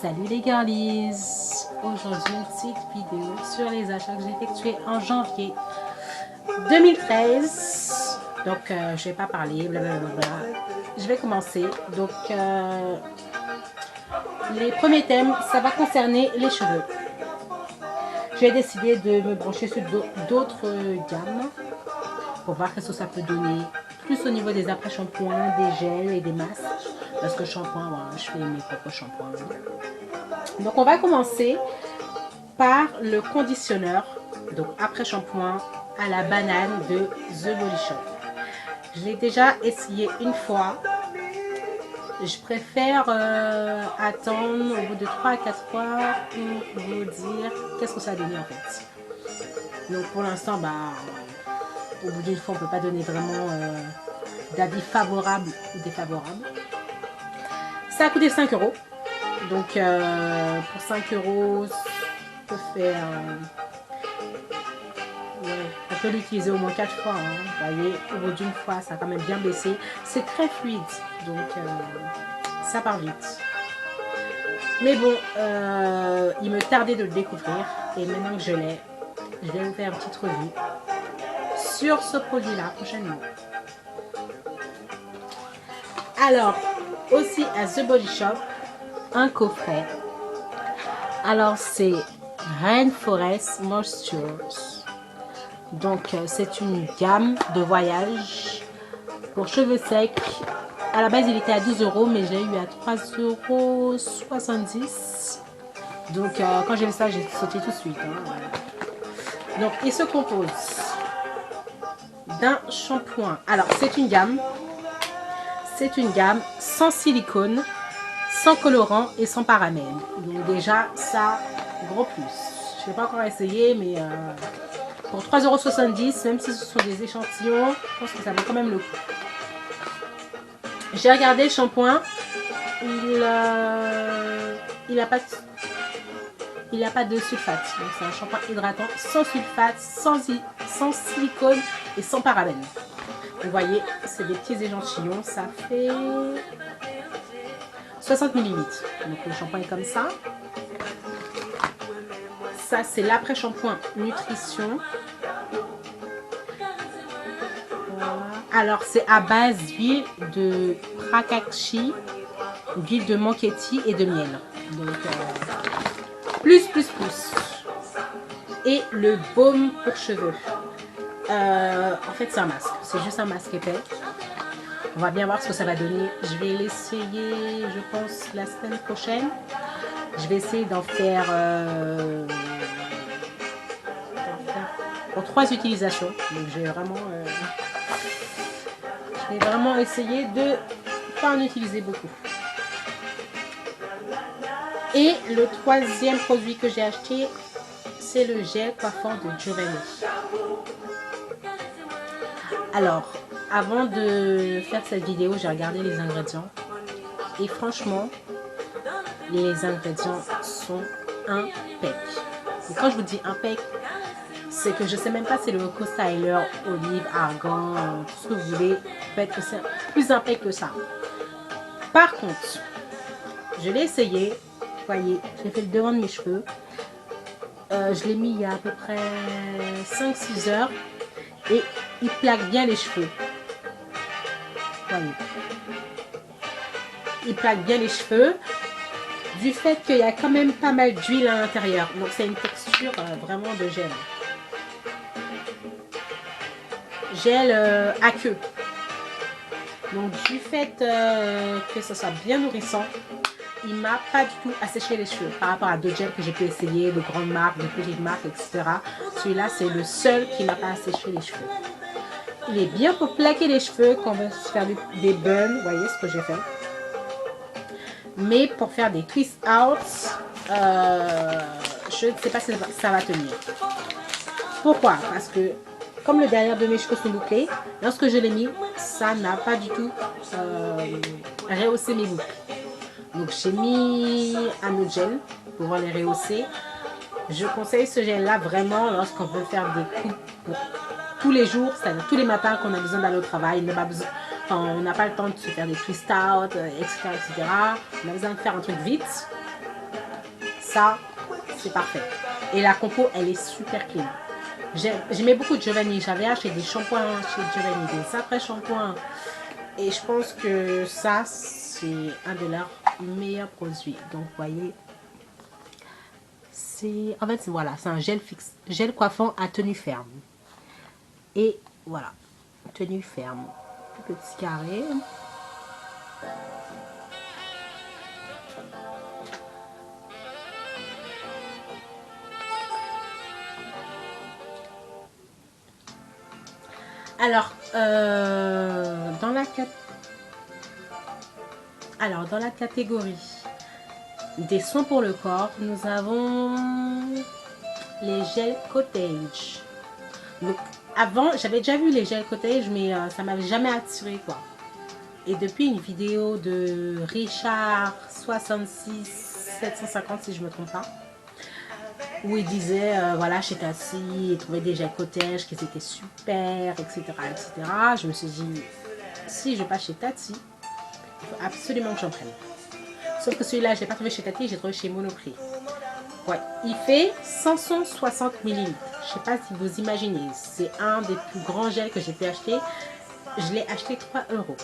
Salut les girlies! Aujourd'hui une petite vidéo sur les achats que j'ai effectués en janvier 2013. Donc je vais pas parler, blablabla. Je vais commencer. Donc les premiers thèmes, ça va concerner les cheveux. J'ai décidé de me brancher sur d'autres gammes pour voir ce que ça peut donner, plus au niveau des après-shampoings, des gels et des masques. Parce que shampoing, voilà, je fais mes propres shampoings. Donc on va commencer par le conditionneur, donc après shampoing à la banane de The Body Shop. Je l'ai déjà essayé une fois. Je préfère attendre au bout de 3 à 4 fois pour vous dire qu'est-ce que ça a donné en fait. Donc pour l'instant, au bout d'une fois, on ne peut pas donner vraiment d'avis favorable ou défavorable. Ça a coûté 5 €. Donc pour 5 €, on peut faire... on peut l'utiliser au moins 4 fois. Vous voyez, au bout d'une fois, ça a quand même bien baissé. C'est très fluide, donc ça part vite. Mais bon, il me tardait de le découvrir. Et maintenant que je l'ai, je vais vous faire une petite revue sur ce produit-là prochainement. Alors, aussi à The Body Shop, un coffret. Alors, c'est Rainforest Moisture. Donc, c'est une gamme de voyage pour cheveux secs. À la base, il était à 12 €, mais j'ai eu à 3,70 €. Donc, quand j'ai vu ça, j'ai sauté tout de suite. Donc, il se compose d'un shampoing. Alors, c'est une gamme. C'est une gamme sans silicone, sans colorant et sans parabènes. Donc, déjà, ça, gros plus. Je n'ai pas encore essayé, mais pour 3,70 €, même si ce sont des échantillons, je pense que ça vaut quand même le coup. J'ai regardé le shampoing. Il n'a pas de sulfate. Donc c'est un shampoing hydratant sans sulfate, sans silicone et sans parabènes. Vous voyez, c'est des petits échantillons. Ça fait 60 ml. Donc le shampoing est comme ça. Ça, c'est l'après-shampoing nutrition. Voilà. Alors, c'est à base d'huile de Prakashi, d'huile de manketti et de miel. Donc, plus. Et le baume pour cheveux. En fait, c'est un masque. C'est juste un masque épais. On va bien voir ce que ça va donner. Je vais l'essayer, je pense, la semaine prochaine. Je vais essayer d'en faire pour 3 utilisations. Donc je vais vraiment essayer de pas en utiliser beaucoup. Et le troisième produit que j'ai acheté, c'est le gel coiffant de Giovanni. Alors, avant de faire cette vidéo, j'ai regardé les ingrédients. Et franchement, les ingrédients sont impeccables. Et quand je vous dis impec, c'est que je sais même pas si le co-styler, olive, argan, tout ce que vous voulez, peut-être que c'est plus impec que ça. Par contre, je l'ai essayé. Vous voyez, j'ai fait le devant de mes cheveux. Je l'ai mis il y a à peu près 5-6 heures. Et il plaque bien les cheveux. Voyez. Il plaque bien les cheveux. Du fait qu'il y a quand même pas mal d'huile à l'intérieur. Donc c'est une texture vraiment de gel. Gel aqueux. Donc du fait que ça soit bien nourrissant, il m'a pas du tout asséché les cheveux. Par rapport à d'autres gels que j'ai pu essayer, de grandes marques, de petites marques, etc. Celui-là, c'est le seul qui m'a pas asséché les cheveux. Il est bien pour plaquer les cheveux quand on veut se faire des buns. Vous voyez ce que j'ai fait. Mais pour faire des twist out, je ne sais pas si ça va tenir. Pourquoi? Parce que comme le derrière de mes cheveux sont bouclés, lorsque je l'ai mis, ça n'a pas du tout rehaussé mes boucles. Donc j'ai mis un autre gel pour les rehausser. Je conseille ce gel là vraiment lorsqu'on veut faire des coupes pour tous les jours, c'est-à-dire tous les matins qu'on a besoin d'aller au travail. On n'a pas le temps de se faire des twist out, etc., etc. On a besoin de faire un truc vite. Ça, c'est parfait. Et la compo, elle est super clean. J'aimais beaucoup Giovanni. J'avais acheté des shampoings chez Giovanni, des après-shampoings. Et je pense que ça, c'est un de leurs meilleurs produits. Donc, vous voyez, c'est... En fait, voilà, c'est un gel fixe. Gel coiffant à tenue ferme. Et voilà, tenue ferme. Petit carré. Alors, dans la catégorie des soins pour le corps, nous avons les gels cottage. Donc, avant, j'avais déjà vu les gels cottage, mais ça m'avait jamais attiré, quoi. Et depuis une vidéo de Richard 66 750, si je me trompe pas, où il disait, voilà, chez Tati, il trouvait des gels cottage qui étaient super, etc., etc. Je me suis dit, si je passe chez Tati, il faut absolument que j'en prenne. Sauf que celui-là, je ne l'ai pas trouvé chez Tati, j'ai trouvé chez Monoprix. Ouais, il fait 560 ml. Je sais pas si vous imaginez, c'est un des plus grands gels que j'ai pu acheter. Je l'ai acheté 3 euros.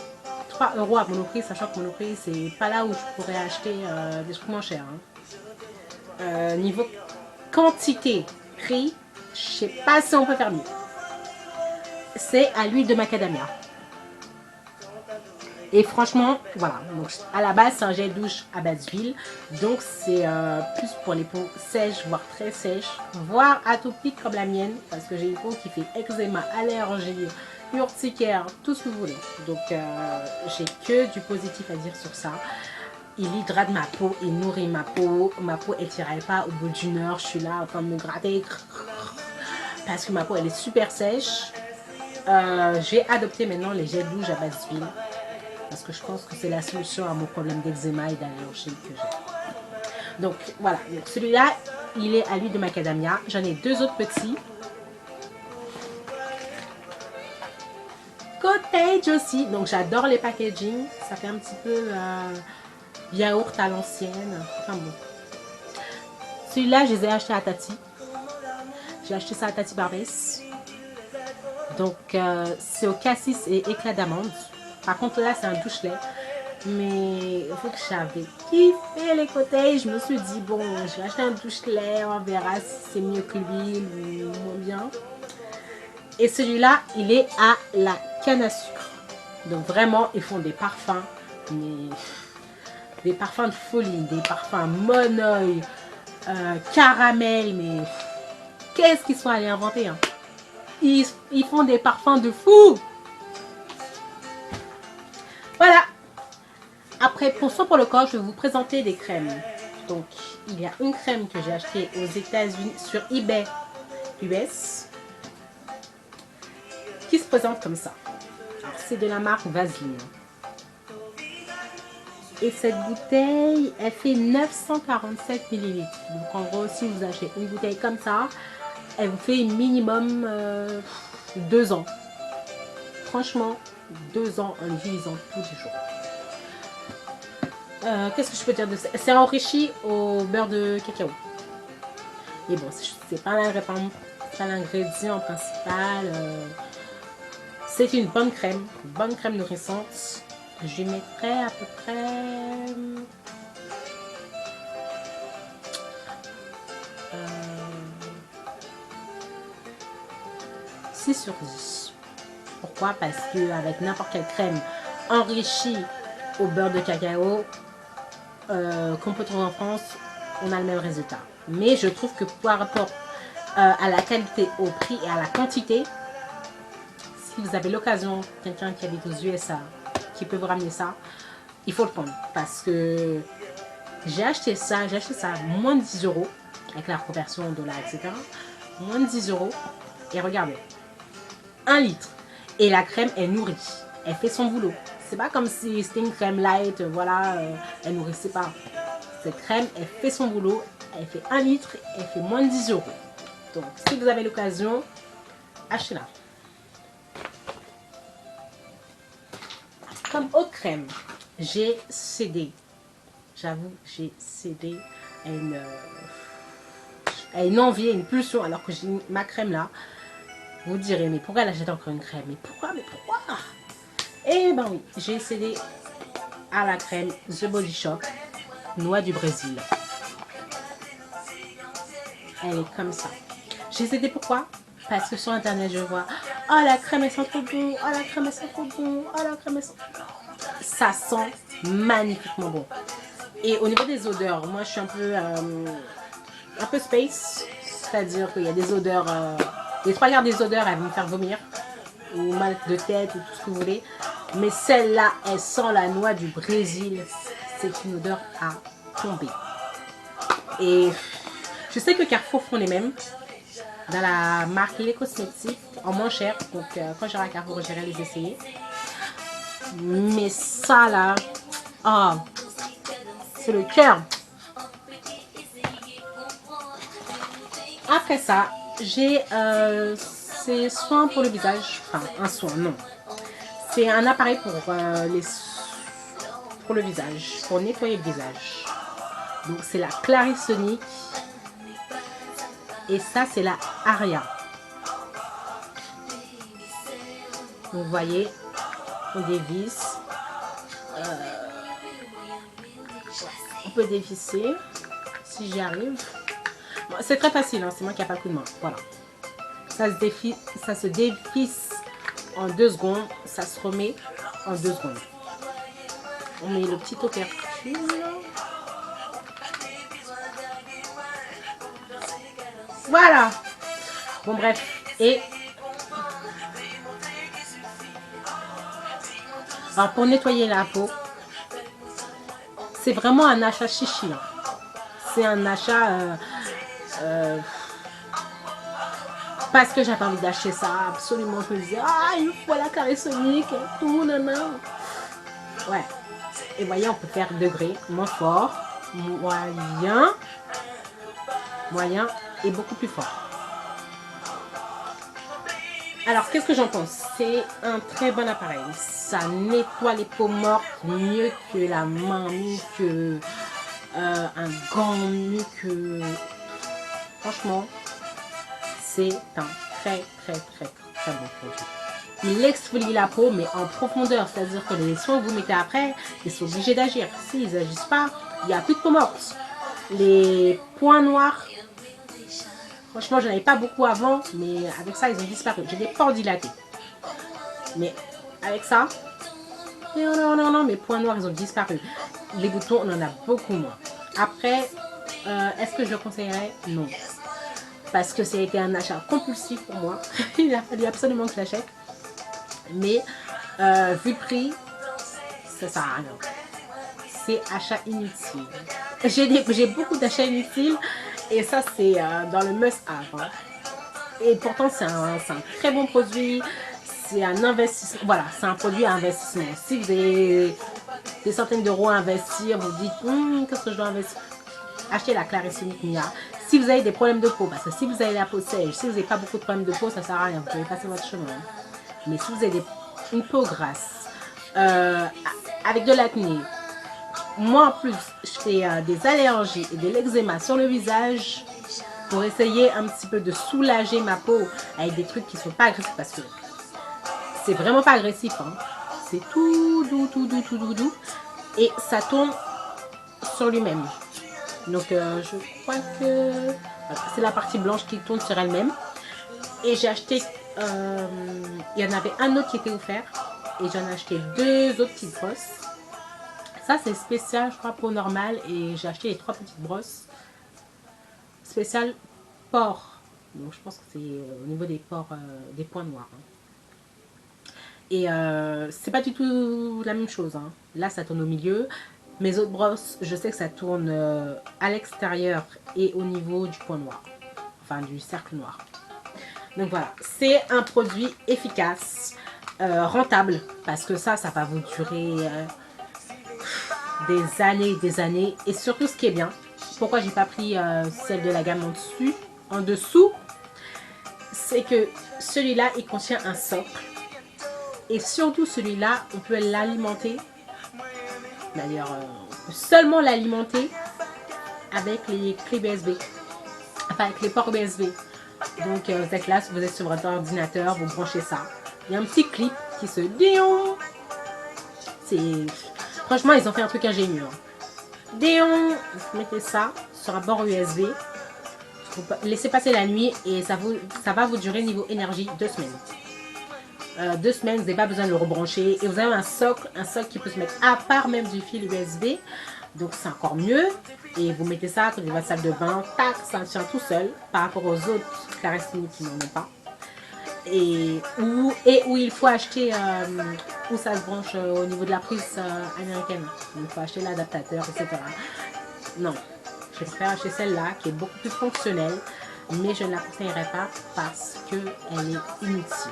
3 euros à Monoprix, sachant que Monoprix, c'est pas là où je pourrais acheter des trucs moins chers. Hein. Niveau quantité, prix, je sais pas si on peut faire mieux. C'est à l'huile de macadamia. Et franchement, voilà. Donc, à la base, c'est un gel douche à base d'huile. Donc, c'est plus pour les peaux sèches, voire très sèches, voire atopiques comme la mienne. Parce que j'ai une peau qui fait eczéma, allergie, urticaire, tout ce que vous voulez. Donc, j'ai que du positif à dire sur ça. Il hydrate ma peau, il nourrit ma peau. Ma peau, elle ne tiraille pas. Au bout d'une heure, je suis là en train de me gratter. Parce que ma peau, elle est super sèche. J'ai adopté maintenant les gels douche à base d'huile. Parce que je pense que c'est la solution à mon problème d'eczéma et d'allergie que j'ai. Donc voilà, celui-là, il est à l'huile de macadamia. J'en ai deux autres petits. Cottage aussi. Donc j'adore les packaging. Ça fait un petit peu yaourt à l'ancienne. Enfin bon. Celui-là, je les ai achetés à Tati. J'ai acheté ça à Tati Barbès. Donc c'est au cassis et éclat d'amande. Par contre là c'est un douche-lait. Mais vu que j'avais kiffé les cottages, je me suis dit bon, je vais acheter un douche-lait, on verra si c'est mieux que l'huile ou moins bien. Et celui-là, il est à la canne à sucre. Donc vraiment, ils font des parfums, mais des parfums de folie, des parfums monoeil, caramel, mais qu'est-ce qu'ils sont allés inventer, hein. Ils font des parfums de fou. Voilà. Après, pour soin pour le corps, je vais vous présenter des crèmes. Donc, il y a une crème que j'ai achetée aux États-Unis sur eBay US qui se présente comme ça. C'est de la marque Vaseline. Et cette bouteille, elle fait 947 ml. Donc, en gros, si vous achetez une bouteille comme ça, elle vous fait minimum 2 ans. Franchement, 2 ans en l'utilisant tous les jours. Qu'est-ce que je peux dire de ça? C'est enrichi au beurre de cacao. Et bon, c'est pas l'ingrédient principal. C'est une bonne crème nourrissante. Je lui mettrai à peu près 6 sur 10. Pourquoi? Parce qu'avec n'importe quelle crème enrichie au beurre de cacao, qu'on peut trouver en France, on a le même résultat. Mais je trouve que par rapport à la qualité, au prix et à la quantité, si vous avez l'occasion, quelqu'un qui habite aux USA, qui peut vous ramener ça, il faut le prendre. Parce que j'ai acheté ça moins de 10 euros, avec la conversion en dollars, etc. Moins de 10 euros. Et regardez, 1 litre. Et la crème est nourrie. Elle fait son boulot. C'est pas comme si c'était une crème light, voilà, elle nourrissait pas. Cette crème, elle fait son boulot. Elle fait 1 litre, elle fait moins de 10 euros. Donc, si vous avez l'occasion, achetez-la. Comme autre crème, j'ai cédé j'avoue, j'ai cédé à une envie, à une pulsion, alors que j'ai ma crème là. Vous direz, mais pourquoi elle achète encore une crème? Mais pourquoi? Eh ben oui, j'ai cédé à la crème The Body Shop, noix du Brésil. Elle est comme ça. J'ai cédé pourquoi? Parce que sur internet je vois, oh la crème elle sent trop bon, oh la crème elle sent trop bon, oh la crème elle sent... Ça sent magnifiquement bon. Et au niveau des odeurs, moi je suis un peu space, c'est-à-dire qu'il y a des odeurs, les trois quarts des odeurs elles vont me faire vomir, ou mal de tête, ou tout ce que vous voulez. Mais celle-là, elle sent la noix du Brésil. C'est une odeur à tomber. Et je sais que Carrefour font les mêmes. Dans la marque Les Cosmétiques, en moins cher. Donc quand j'irai à Carrefour, j'irai les essayer. Mais ça là, oh, c'est le cœur. Après ça, j'ai ces soins pour le visage. Enfin, un soin, non. C'est un appareil pour le visage, pour nettoyer le visage. Donc c'est la Clarisonic. Et ça, c'est la Aria. Vous voyez, on dévisse. On peut dévisser, si j'y arrive. Bon, c'est très facile, hein, c'est moi qui n'ai pas le coup de main. Voilà. Ça se dévisse en 2 secondes. Ça se remet en 2 secondes. On met le petit opercule. Voilà. Bon bref. Et alors pour nettoyer la peau, c'est vraiment un achat chichi. Hein. C'est un achat parce que j'avais envie d'acheter ça. Absolument, je me disais, ah, il faut la Clarisonic, tout, nanana. Ouais. Et voyez, on peut faire degré, moins fort, moyen et beaucoup plus fort. Alors, qu'est-ce que j'en pense? C'est un très bon appareil. Ça nettoie les peaux mortes mieux que la main, mieux que un gant, mieux que... Franchement, c'est un très bon produit. Il exfolie la peau, mais en profondeur. C'est-à-dire que les soins que vous mettez après, ils sont obligés d'agir. S'ils n'agissent pas, il n'y a plus de peau morte. Les points noirs, franchement, je n'en avais pas beaucoup avant, mais avec ça, ils ont disparu. J'ai des pores dilatés. Mais avec ça, non, mes points noirs, ils ont disparu. Les boutons, on en a beaucoup moins. Après, est-ce que je le conseillerais? Non. Parce que ça a été un achat compulsif pour moi. Il a fallu absolument que je l'achète. Mais, vu le prix, ça sert à rien. C'est achat inutile. J'ai beaucoup d'achats inutiles. Et ça, c'est dans le must-have. Hein. Et pourtant, c'est un très bon produit. C'est un investissement. Voilà, c'est un produit à investissement. Si vous avez des centaines d'euros à investir, vous dites, qu'est-ce que je dois investir? Achetez la Clarisonic Mia. Si vous avez des problèmes de peau, parce que si vous avez la peau sèche, si vous n'avez pas beaucoup de problèmes de peau, ça ne sert à rien. Vous pouvez passer votre chemin. Mais si vous avez une peau grasse, avec de l'acné, moi en plus, je fais des allergies et de l'eczéma sur le visage pour essayer un petit peu de soulager ma peau avec des trucs qui ne sont pas agressifs parce que c'est vraiment pas agressif. Hein. C'est tout doux. Et ça tourne sur lui-même. Donc je crois que c'est la partie blanche qui tourne sur elle-même. Et j'ai acheté, il y en avait un autre qui était offert. Et j'en ai acheté 2 autres petites brosses. Ça c'est spécial, je crois, peau normale. Et j'ai acheté les 3 petites brosses. Spécial pores. Donc je pense que c'est au niveau des pores, des points noirs. Hein. Et c'est pas du tout la même chose. Hein. Là ça tourne au milieu. Mes autres brosses, je sais que ça tourne à l'extérieur et au niveau du point noir. Enfin du cercle noir. Donc voilà, c'est un produit efficace, rentable. Parce que ça va vous durer des années. Et surtout ce qui est bien, pourquoi j'ai pas pris celle de la gamme en dessous, c'est que celui-là il contient un socle. Et surtout celui-là, on peut l'alimenter. D'ailleurs, seulement l'alimenter avec les clés USB, enfin avec les ports USB. Donc vous êtes là, vous êtes sur votre ordinateur, vous branchez ça. Il y a un petit clip qui se déon. Franchement, ils ont fait un truc ingénieux. Déon, vous mettez ça sur un port USB. Vous laissez passer la nuit et ça va vous durer niveau énergie 2 semaines. 2 semaines, vous n'avez pas besoin de le rebrancher. Et vous avez un socle qui peut se mettre à part même du fil USB. Donc c'est encore mieux. Et vous mettez ça à côté de votre salle de bain. Tac, ça tient tout seul par rapport aux autres Clarisonic qui n'en ont pas. Et où il faut acheter, où ça se branche au niveau de la prise américaine. Il faut acheter l'adaptateur, etc. Non, je préfère acheter celle-là qui est beaucoup plus fonctionnelle. Mais je ne la conseillerais pas parce qu'elle est inutile.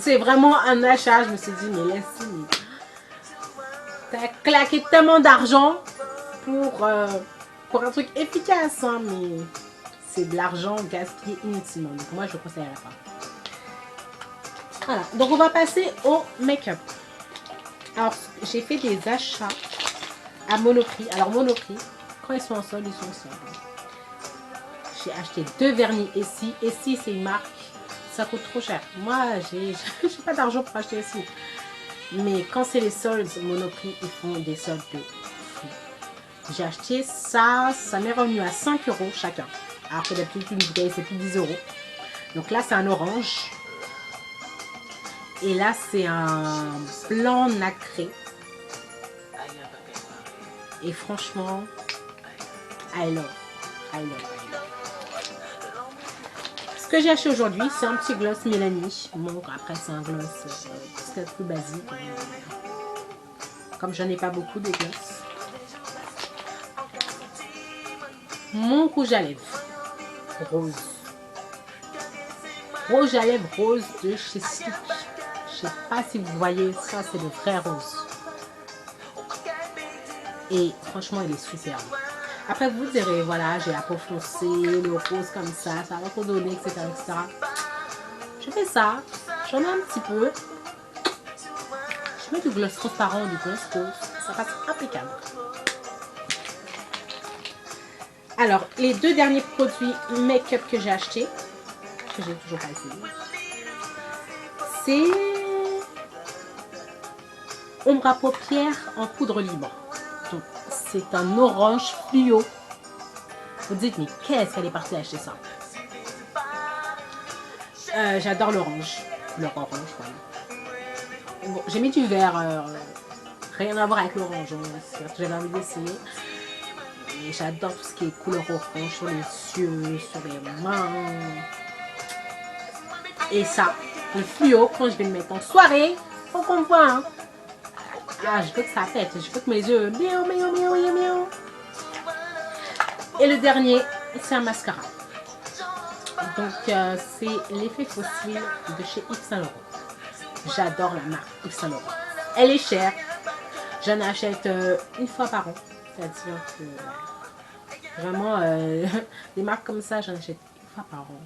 C'est vraiment un achat, je me suis dit, mais laisse-moi. T'as claqué tellement d'argent pour un truc efficace, hein, mais c'est de l'argent gaspillé inutilement. Donc moi, je ne conseillerais pas. Voilà, donc on va passer au make-up. Alors, j'ai fait des achats à Monoprix. Alors, Monoprix, quand ils sont en solde, ils sont en solde. J'ai acheté 2 vernis Essie. Essie, c'est une marque, ça coûte trop cher. Moi, j'ai pas d'argent pour acheter Essie. Mais quand c'est les soldes, Monoprix, ils font des soldes de fou. J'ai acheté ça, ça m'est revenu à 5 € chacun. Alors que d'habitude, une bouteille, c'est plus 10 €. Donc là, c'est un orange. Et là, c'est un blanc nacré. Et franchement, I love. Ce que j'ai acheté aujourd'hui, c'est un petit gloss Mélanie. Bon, après, c'est un gloss peut-être plus basique. Comme j'en ai pas beaucoup de gloss. Mon rouge à lèvres rose. Rouge à lèvres rose de chez Sleek. Je sais pas si vous voyez, ça c'est le vrai rose. Et franchement, il est superbe. Après, vous direz, voilà, j'ai la peau foncée, le rose comme ça va redonner, etc., etc. Je fais ça, j'en ai un petit peu. Je mets du gloss transparent, du gloss rose, ça passe impeccable. Alors, les 2 derniers produits make-up que j'ai achetés, que j'ai toujours pas essayé, c'est ombre à paupières en poudre libre. Donc, c'est un orange fluo. Vous dites, mais qu'est-ce qu'elle est partie acheter ça? J'adore l'orange. Couleur orange, voilà. Bon, j'ai mis du vert. Rien à voir avec l'orange. Hein, j'avais envie d'essayer. Et j'adore tout ce qui est couleur orange sur les yeux, sur les mains. Et ça, le fluo, quand je vais le mettre en soirée, faut qu'on voit. Hein. Ah, je veux que ça pète. Je veux que mes yeux... Et le dernier, c'est un mascara. Donc, c'est l'effet fossile de chez Yves Saint Laurent. J'adore la marque Yves Saint Laurent. Elle est chère. J'en achète une fois par an. C'est-à-dire que vraiment, des marques comme ça, j'en achète une fois par an.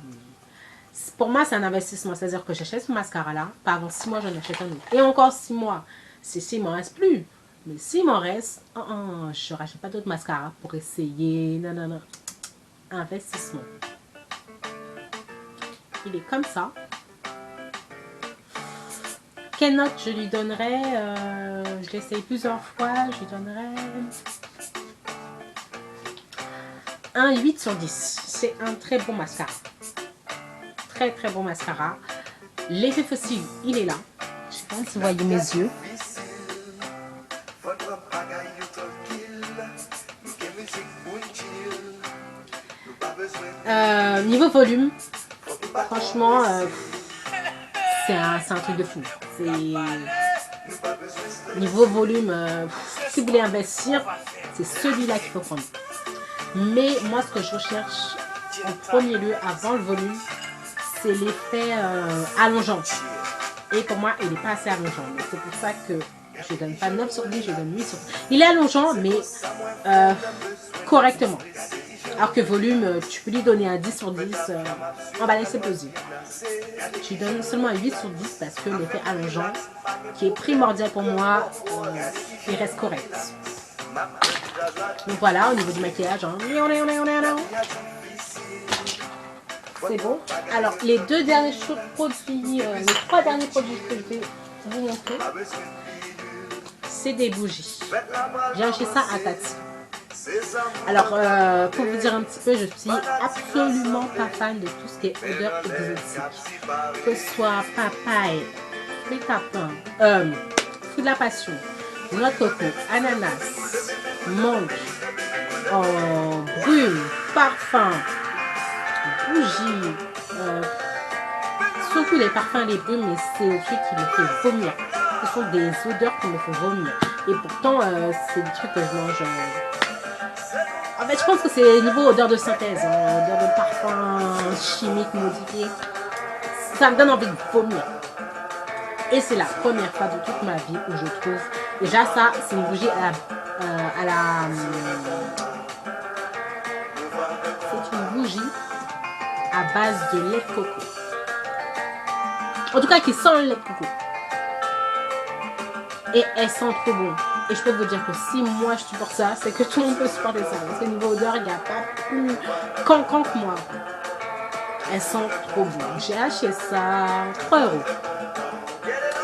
Pour moi, c'est un investissement. C'est-à-dire que j'achète ce mascara-là. Pas avant 6 mois, j'en achète un autre. Et encore 6 mois. S'il m'en reste plus. Mais s'il m'en reste, je ne rachète pas d'autres mascaras pour essayer. Non. Investissement. Il est comme ça. Quelle note je lui donnerais? Je l'essaye plusieurs fois. Je lui donnerais un 8 sur 10. C'est un très bon mascara. Très bon mascara. L'effet fossile, il est là. Je sais pas si vous voyez mes yeux. Niveau volume, franchement, c'est un truc de fou. Niveau volume, si vous voulez investir, c'est celui-là qu'il faut prendre. Mais moi, ce que je recherche en premier lieu, avant le volume, c'est l'effet allongeant. Et pour moi, il n'est pas assez allongeant. C'est pour ça que je ne donne pas 9 sur 10, je donne 8 sur 10. Il est allongeant, mais correctement. Alors que volume, tu peux lui donner un 10 sur 10, on va laisser poser. Tu donnes seulement un 8 sur 10 parce que l'effet allongeant, qui est primordial pour moi, il reste correct. Donc voilà, au niveau du maquillage, hein. C'est bon. Alors, les deux derniers produits, les trois derniers produits que je vais vous montrer, c'est des bougies. J'ai acheté ça à Tati. Alors, pour vous dire un petit peu, je suis absolument pas fan de tout ce qui est odeur exotique. Que ce soit papaye, fruit tapin, fruit de la passion, noix de coco, ananas, mangue, brume, parfum, bougie, surtout les parfums, les brumes, mais c'est le truc qui me fait vomir. Ce sont des odeurs qui me font vomir. Et pourtant, c'est des trucs que je mange. En fait, je pense que c'est niveau odeur de synthèse, hein, odeur de parfum chimique modifié. Ça me donne envie de vomir. Et c'est la première fois de toute ma vie où je trouve. Déjà, ça, c'est une bougie c'est une bougie à base de lait de coco. En tout cas, qui sent le lait de coco. Et elle sent trop bon. Et je peux vous dire que si moi je supporte ça, c'est que tout le monde peut supporter ça. Parce que niveau odeur, il n'y a pas plus cancan que moi. Elle sent trop bon. J'ai acheté ça 3 €.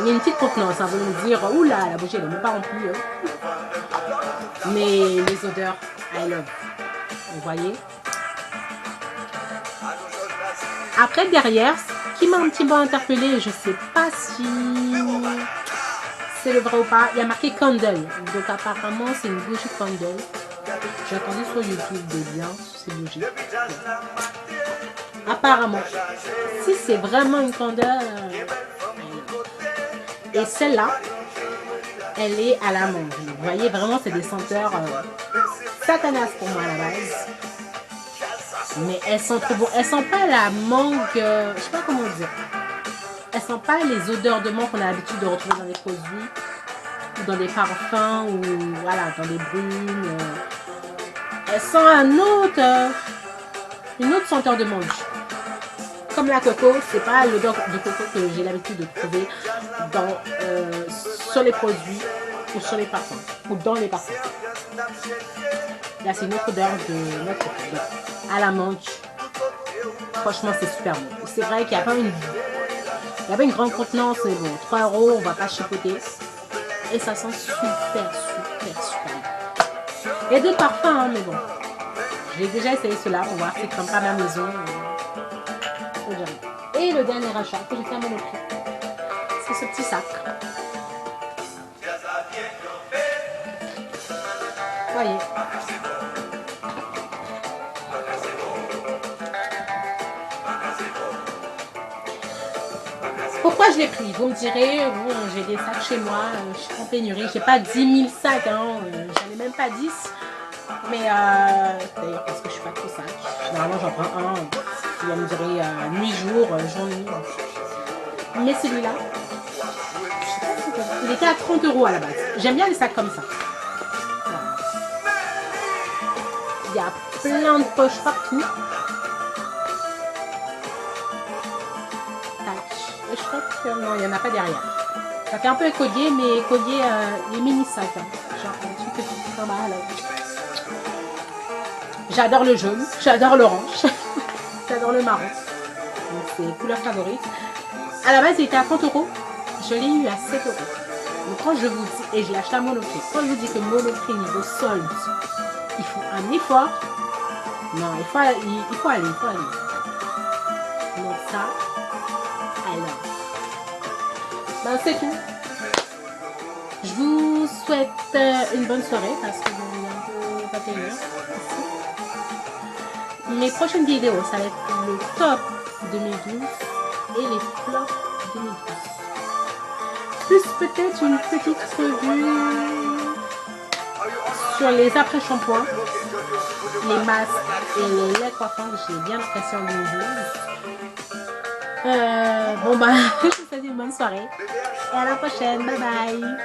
Il y a une petite contenance, hein, vous allez me dire, oula, la bougie elle n'est même pas remplie. Mais les odeurs, I love. Vous voyez. Après, derrière, ce qui m'a un petit peu interpellée, je ne sais pas si c'est le vrai ou pas, il y a marqué candle. Donc apparemment, c'est une bougie candle. J'ai attendu sur YouTube des liens sur ces bougies. Apparemment, si c'est vraiment une candle, et celle-là, elle est à l'amande. Vous voyez, vraiment, c'est des senteurs satanas pour moi à la base. Mais elles sont trop bonnes. Elles sentent pas la mangue, je sais pas comment dire. Elles sentent pas les odeurs de mangue qu'on a l'habitude de retrouver dans les produits, ou dans des parfums, ou voilà, dans des brumes. Elles sentent une autre senteur de mangue. Comme la coco, c'est pas l'odeur de coco que j'ai l'habitude de trouver sur les produits ou sur les parfums ou dans les parfums. Là, c'est une autre odeur de notre coco. À la mangue, franchement, c'est super bon. C'est vrai qu'il n'y a pas une grande contenance, mais bon, 3 €, on va pas chipoter. Et ça sent super. Il y a d'autres parfums, hein, mais bon. J'ai déjà essayé cela pour voir si c'est comme pas ma maison. Et le dernier achat que j'ai fait à Monoprix, c'est ce petit sac. Voyez. Pourquoi je l'ai pris? Vous me direz, bon, j'ai des sacs chez moi, je suis en pénurie, j'ai pas 10 000 sacs, hein, j'en ai même pas 10. Mais d'ailleurs, parce que je suis pas trop sac. Normalement, j'en prends un. Il va me durer nuit, jour, journée. Mais celui-là, il était à 30 € à la base. J'aime bien les sacs comme ça. Voilà. Il y a plein de poches partout. Et je crois que non, il n'y en a pas derrière. Ça fait un peu écolier, mais écolier les mini sacs. Hein. Genre un truc que tu fais mal. J'adore le jaune, j'adore l'orange, j'adore le marron. Donc c'est couleur favorite. À la base, il était à 30 €. Je l'ai eu à 7 €. Donc quand je vous dis, et je l'ai acheté à Monoprix, quand je vous dis que Monoprix niveau solde, il faut un effort. Non, il faut aller. Donc ça, alors. Ben c'est tout. Je vous souhaite une bonne soirée parce que il est un peu 21 h. Mes prochaines vidéos, ça va être le top 2012 et les flops 2012. Plus peut-être une petite revue sur les après-shampoings, les masques et les laits coiffants que j'ai bien apprécié en 2012. Bon bah, je vous souhaite une bonne soirée et à la prochaine. Bye bye.